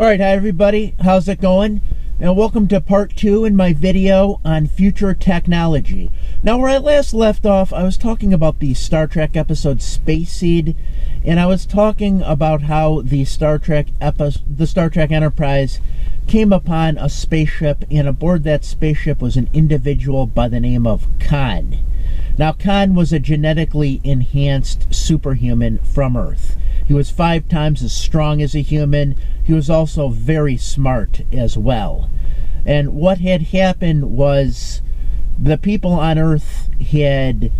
Alright, hi everybody, how's it going? Now welcome to part 2 in my video on future technology. Now where I last left off, I was talking about the Star Trek episode Space Seed, and I was talking about how the Star Trek Enterprise came upon a spaceship, and aboard that spaceship was an individual by the name of Khan. Now Khan was a genetically enhanced superhuman from Earth. He was 5 times as strong as a human. He was also very smart as well. And what had happened was the people on Earth had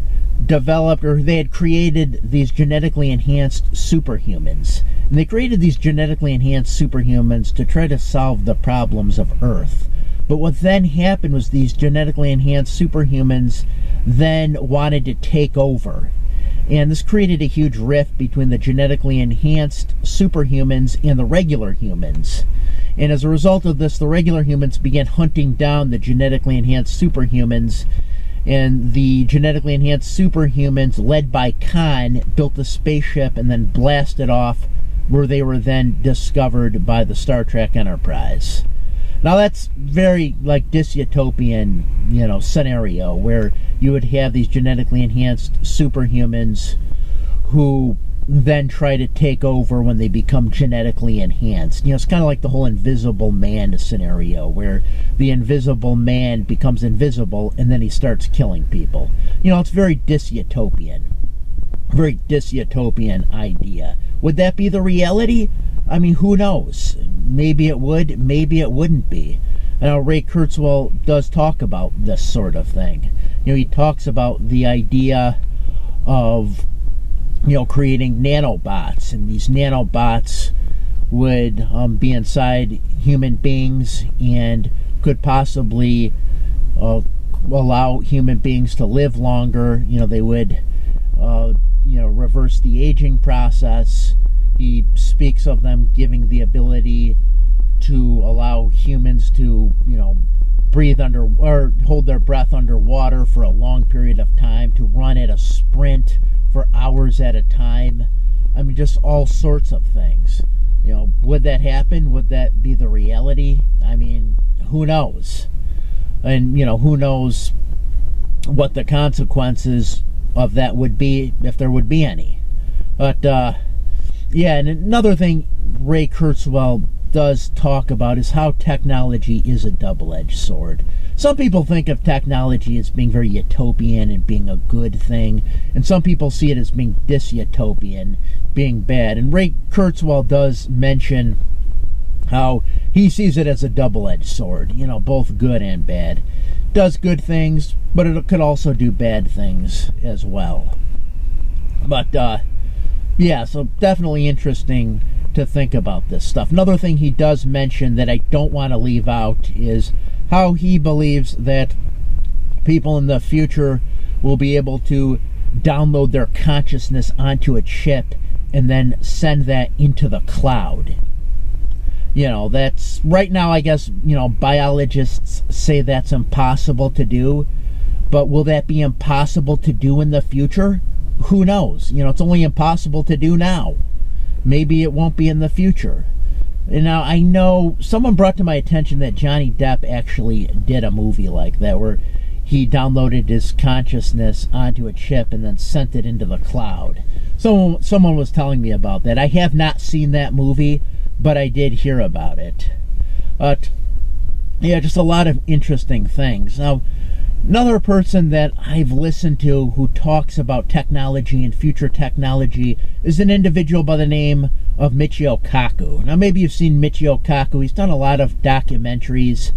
developed, or they had created these genetically enhanced superhumans. And they created these genetically enhanced superhumans to try to solve the problems of Earth. But what then happened was these genetically enhanced superhumans then wanted to take over. And this created a huge rift between the genetically enhanced superhumans and the regular humans. And as a result of this, the regular humans began hunting down the genetically enhanced superhumans. And the genetically enhanced superhumans, led by Khan, built a spaceship and then blasted off, where they were then discovered by the Star Trek Enterprise. Now that's very like dystopian, scenario where you would have these genetically enhanced superhumans who then try to take over when they become genetically enhanced. It's kind of like the whole Invisible Man scenario where the Invisible Man becomes invisible and then he starts killing people. It's very dystopian. Very dystopian idea. Would that be the reality? I mean, who knows? Maybe it would, maybe it wouldn't be. Ray Kurzweil does talk about this sort of thing. He talks about the idea of, creating nanobots, and these nanobots would be inside human beings and could possibly allow human beings to live longer. They would, reverse the aging process. He speaks of them giving the ability to allow humans to, breathe under or hold their breath underwater for a long period of time, to run at a sprint for hours at a time. I mean, just all sorts of things. Would that happen? Would that be the reality? I mean, who knows? And, who knows what the consequences of that would be, if there would be any. But, yeah, and another thing Ray Kurzweil does talk about is how technology is a double-edged sword. Some people think of technology as being very utopian and being a good thing, and some people see it as being dystopian, being bad. And Ray Kurzweil does mention how he sees it as a double-edged sword, both good and bad. Does good things, but it could also do bad things as well. But, yeah, so definitely interesting to think about this stuff. Another thing he does mention that I don't want to leave out is how he believes that people in the future will be able to download their consciousness onto a chip and then send that into the cloud. That's right now, I guess, biologists say that's impossible to do, but will that be impossible to do in the future? Who knows? It's only impossible to do now. Maybe it won't be in the future. And now I know someone brought to my attention that Johnny Depp actually did a movie like that where he downloaded his consciousness onto a chip and then sent it into the cloud. Someone was telling me about that. I have not seen that movie, but I did hear about it. But yeah, just a lot of interesting things. Now, another person that I've listened to who talks about technology and future technology is an individual by the name of Michio Kaku. Now, maybe you've seen Michio Kaku. He's done a lot of documentaries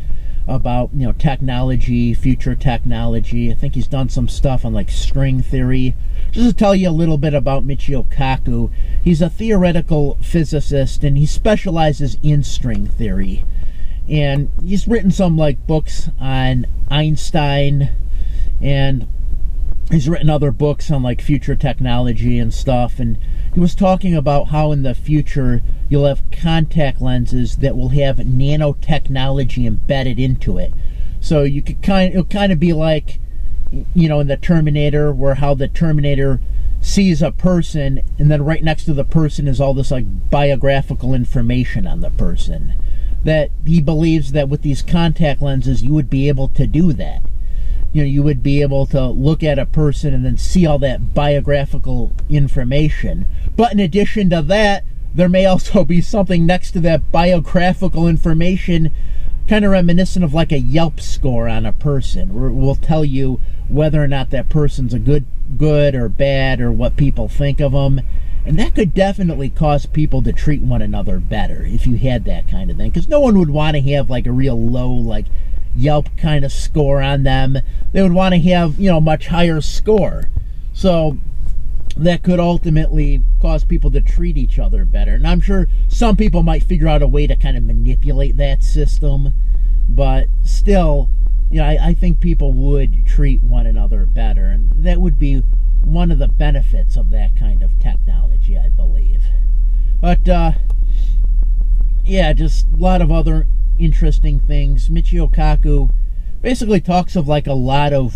about, technology, future technology. I think he's done some stuff on, like, string theory. Just to tell you a little bit about Michio Kaku, he's a theoretical physicist, and he specializes in string theory. And he's written some books on Einstein, and he's written other books on future technology and stuff. And he was talking about how in the future you'll have contact lenses that will have nanotechnology embedded into it. So you could it'll kind of be like, in the Terminator, where how the Terminator sees a person, and then right next to the person is all this like biographical information on the person. That he believes that with these contact lenses you would be able to do that. You would be able to look at a person and then see all that biographical information. But in addition to that, there may also be something next to that biographical information, kind of reminiscent of like a Yelp score on a person, where it will tell you whether or not that person's a good or bad, or what people think of them. And that could definitely cause people to treat one another better if you had that kind of thing, because no one would want to have like a real low like Yelp kind of score on them. They would want to have, much higher score. So that could ultimately cause people to treat each other better. And I'm sure some people might figure out a way to kind of manipulate that system, but still, I think people would treat one another better, and that would be one of the benefits of that kind of technology, I believe. But yeah, just a lot of other interesting things. Michio Kaku basically talks of like a lot of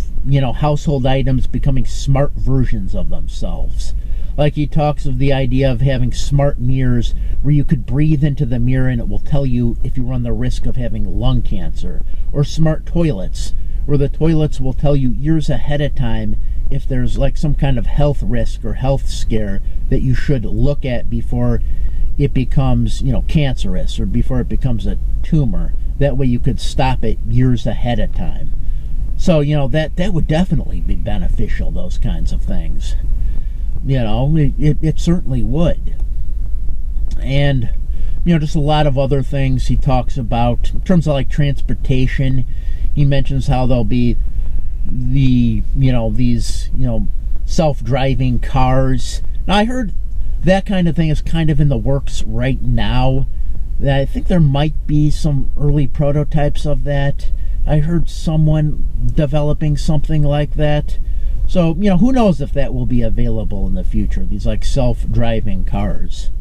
household items becoming smart versions of themselves. Like he talks of the idea of having smart mirrors where you could breathe into the mirror and it will tell you if you run the risk of having lung cancer, or smart toilets where the toilets will tell you years ahead of time if there's like some kind of health risk or health scare that you should look at before it becomes, cancerous, or before it becomes a tumor. That way you could stop it years ahead of time. So, that would definitely be beneficial, those kinds of things. It certainly would. And, just a lot of other things he talks about. In terms of like transportation, he mentions how there'll be these self-driving cars. Now, I heard that kind of thing is kind of in the works right now. I think there might be some early prototypes of that. I heard someone developing something like that. So, who knows if that will be available in the future, these like self-driving cars.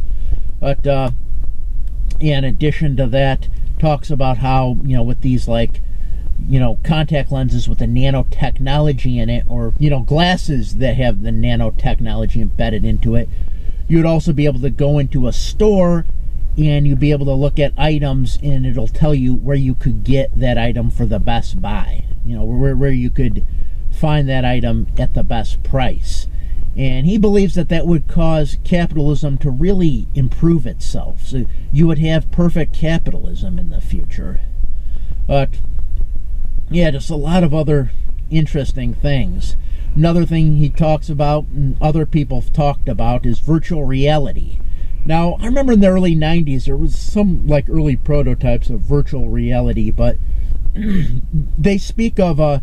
But in addition to that, talks about how, with these like, contact lenses with the nanotechnology in it, or, glasses that have the nanotechnology embedded into it, you would also be able to go into a store and you'd be able to look at items and it'll tell you where you could get that item for the best buy. Where you could find that item at the best price. And he believes that would cause capitalism to really improve itself. So you would have perfect capitalism in the future. But yeah, just a lot of other interesting things. Another thing he talks about, and other people have talked about, is virtual reality. Now, I remember in the early 90s, there was some like early prototypes of virtual reality, but they speak of,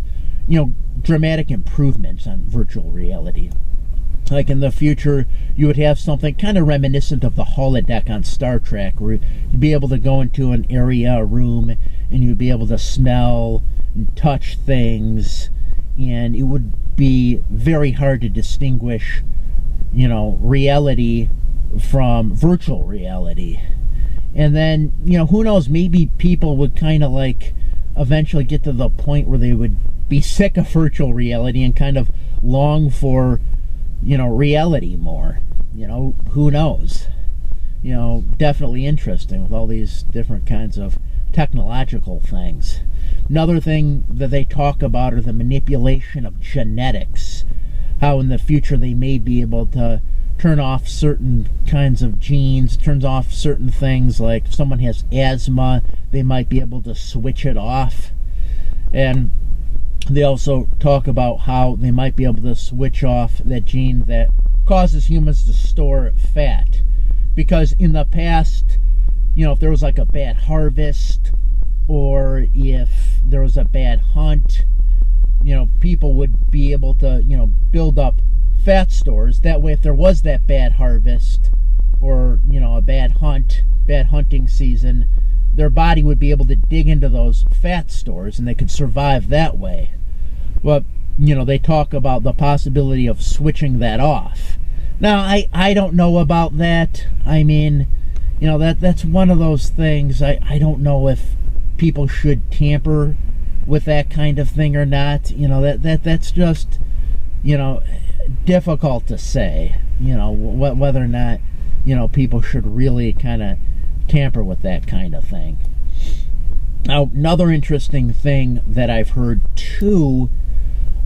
dramatic improvements on virtual reality. Like in the future, you would have something kind of reminiscent of the holodeck on Star Trek, where you'd be able to go into an area, a room, and you'd be able to smell and touch things, and it would be very hard to distinguish, reality from virtual reality. And then, who knows, maybe people would kind of like eventually get to the point where they would be sick of virtual reality and kind of long for, reality more. Who knows? Definitely interesting with all these different kinds of technological things. Another thing that they talk about are the manipulation of genetics. How in the future they may be able to turn off certain kinds of genes, turns off certain things, like if someone has asthma, they might be able to switch it off. And they also talk about how they might be able to switch off that gene that causes humans to store fat. Because in the past, if there was like a bad harvest, or if there was a bad hunt, people would be able to, build up fat stores. That way, if there was that bad harvest, or, a bad hunting season, their body would be able to dig into those fat stores and they could survive that way. But, they talk about the possibility of switching that off. Now, I don't know about that. I mean, that's one of those things. I don't know if people should tamper with that kind of thing or not. That's just, difficult to say, whether or not, people should really kind of tamper with that kind of thing. Now, another interesting thing that I've heard too,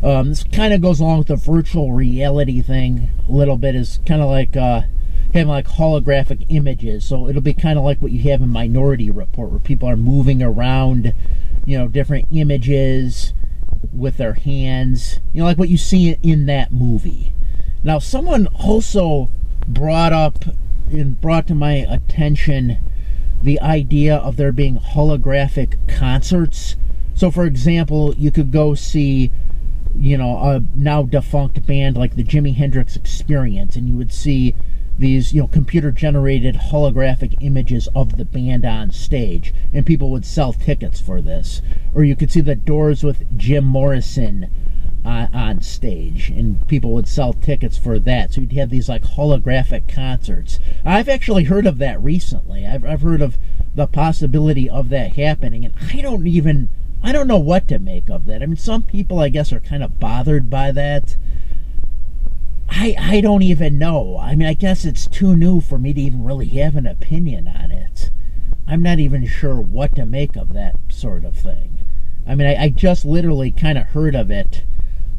this kind of goes along with the virtual reality thing a little bit, is kind of like having like holographic images. So it'll be kind of like what you have in Minority Report, where people are moving around, different images with their hands, like what you see in that movie. Now, someone also brought to my attention the idea of there being holographic concerts. So, for example, you could go see, a now defunct band like the Jimi Hendrix Experience, and you would see these, computer-generated holographic images of the band on stage, and people would sell tickets for this. Or you could see the Doors with Jim Morrison on stage, and people would sell tickets for that. So you'd have these like holographic concerts. I've actually heard of that recently. I've heard of the possibility of that happening, and I don't know what to make of that. I mean, some people, I guess, are kind of bothered by that. I don't even know. I mean, I guess it's too new for me to even really have an opinion on it. I'm not even sure what to make of that sort of thing. I mean, I just literally kind of heard of it,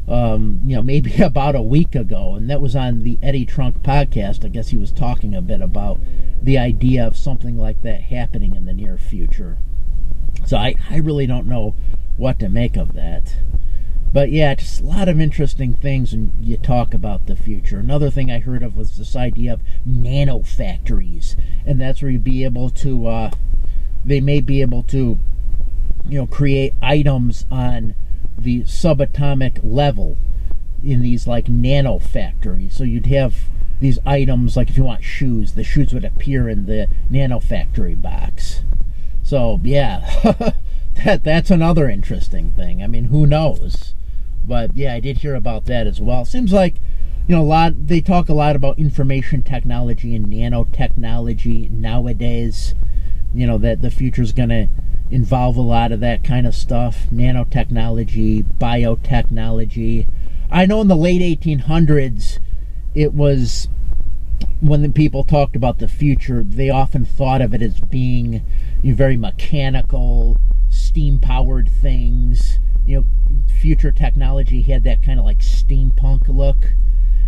maybe about a week ago, and that was on the Eddie Trunk podcast. I guess he was talking a bit about the idea of something like that happening in the near future. So I really don't know what to make of that. But yeah, just a lot of interesting things when you talk about the future. Another thing I heard of was this idea of nano factories, and that's where you'd be able to, they may be able to, create items on the subatomic level in these like nano factories. So you'd have these items, like if you want shoes, the shoes would appear in the nano factory box. So yeah, that's another interesting thing. I mean, who knows? But yeah, I did hear about that as well. Seems like, they talk a lot about information technology and nanotechnology nowadays. That the future's going to involve a lot of that kind of stuff. Nanotechnology, biotechnology. I know in the late 1800s, it was when the people talked about the future, they often thought of it as being very mechanical, steam-powered things. Future technology had that kind of like steampunk look.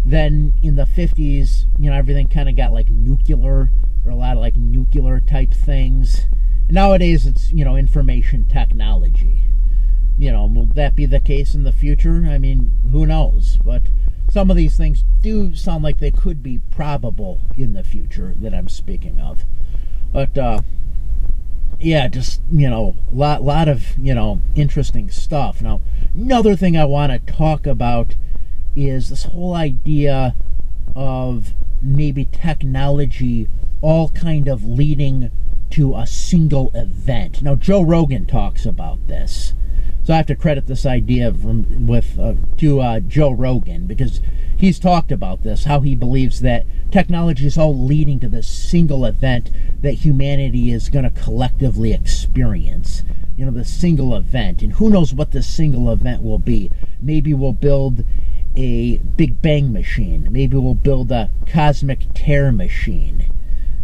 Then in the 50s, everything kind of got like nuclear, or a lot of like nuclear type things. Nowadays, it's, information technology. Will that be the case in the future? I mean, who knows? But some of these things do sound like they could be probable in the future that I'm speaking of. But, yeah, just, lot of, interesting stuff. Now, another thing I want to talk about is this whole idea of maybe technology all kind of leading to a single event. Now, Joe Rogan talks about this. So I have to credit this idea to Joe Rogan, because he's talked about this, how he believes that technology is all leading to this single event that humanity is going to collectively experience. The single event. And who knows what this single event will be. Maybe we'll build a Big Bang machine. Maybe we'll build a cosmic tear machine.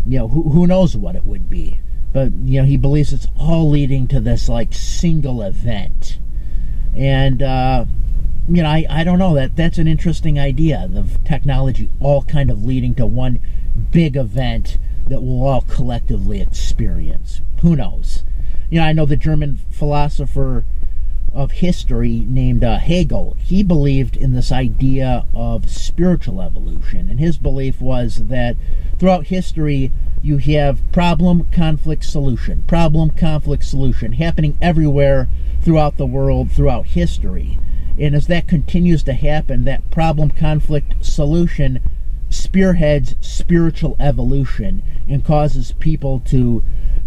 Who knows what it would be. But, he believes it's all leading to this, like, single event. And, I don't know. That's an interesting idea, of technology all kind of leading to one big event that we'll all collectively experience. Who knows? I know the German philosopher of history named Hegel, he believed in this idea of spiritual evolution. And his belief was that throughout history, you have problem, conflict, solution happening everywhere throughout the world, throughout history. And as that continues to happen, that problem, conflict, solution spearheads spiritual evolution and causes people to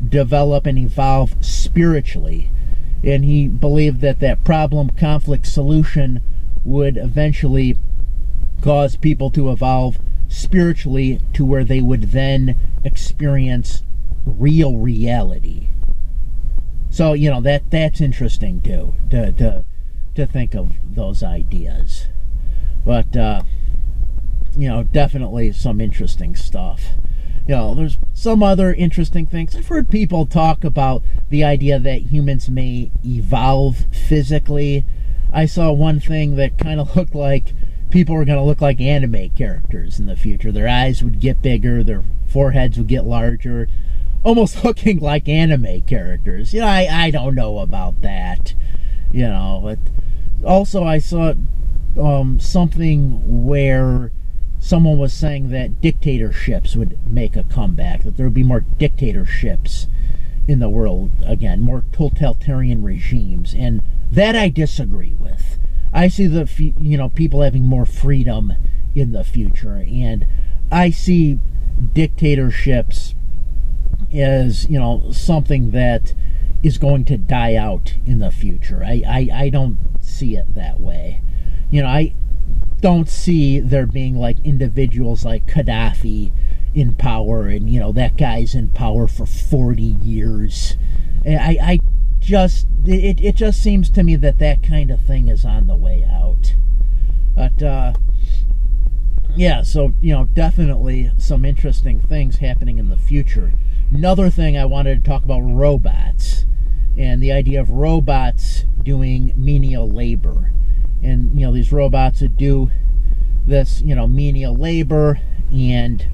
develop and evolve spiritually. And he believed that problem, conflict, solution would eventually cause people to evolve spiritually to where they would then experience real reality. So, that's interesting too, to think of those ideas. But definitely some interesting stuff. There's some other interesting things. I've heard people talk about the idea that humans may evolve physically. I saw one thing that kind of looked like people were going to look like anime characters in the future. Their eyes would get bigger, their foreheads would get larger, almost looking like anime characters. I don't know about that. But also I saw something where someone was saying that dictatorships would make a comeback, that there would be more dictatorships in the world again, more totalitarian regimes, and that I disagree with. I see people having more freedom in the future, and I see dictatorships as something that is going to die out in the future. I don't see it that way. I don't see there being like individuals like Gaddafi in power, and that guy's in power for 40 years. And it just seems to me that kind of thing is on the way out. But yeah, so definitely some interesting things happening in the future. Another thing I wanted to talk about, robots, and the idea of robots doing menial labor. And these robots would do this menial labor, and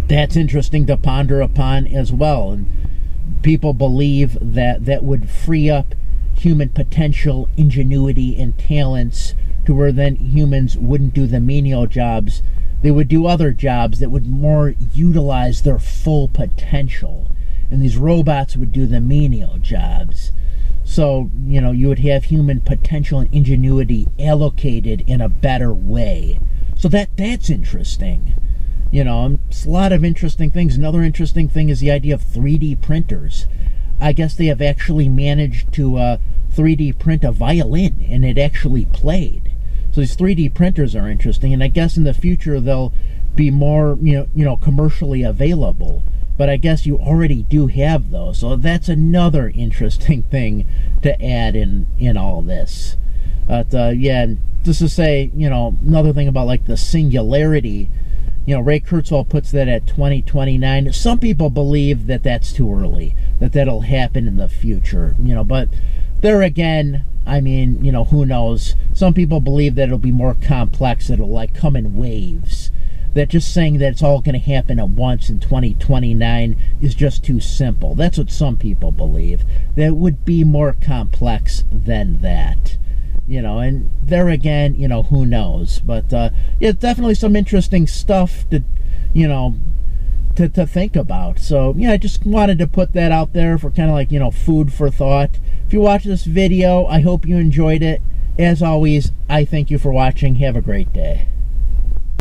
that's interesting to ponder upon as well. And people believe that would free up human potential, ingenuity, and talents to where then humans wouldn't do the menial jobs. They would do other jobs that would more utilize their full potential, and these robots would do the menial jobs. So, you would have human potential and ingenuity allocated in a better way. So that's interesting. It's a lot of interesting things. Another interesting thing is the idea of 3D printers. I guess they have actually managed to 3D print a violin, and it actually played. So these 3D printers are interesting, and I guess in the future they'll be more, commercially available. But I guess you already do have those. So that's another interesting thing to add in all this. But yeah, just to say, another thing about like the singularity, Ray Kurzweil puts that at 2029. Some people believe that that's too early, that'll happen in the future, but there again, who knows? Some people believe that it'll be more complex, it'll like come in waves. That just saying that it's all going to happen at once in 2029 is just too simple. That's what some people believe. That it would be more complex than that. And there again, who knows? But yeah, definitely some interesting stuff to, to think about. So yeah, I just wanted to put that out there for kind of like, food for thought. If you watch this video, I hope you enjoyed it. As always, I thank you for watching. Have a great day.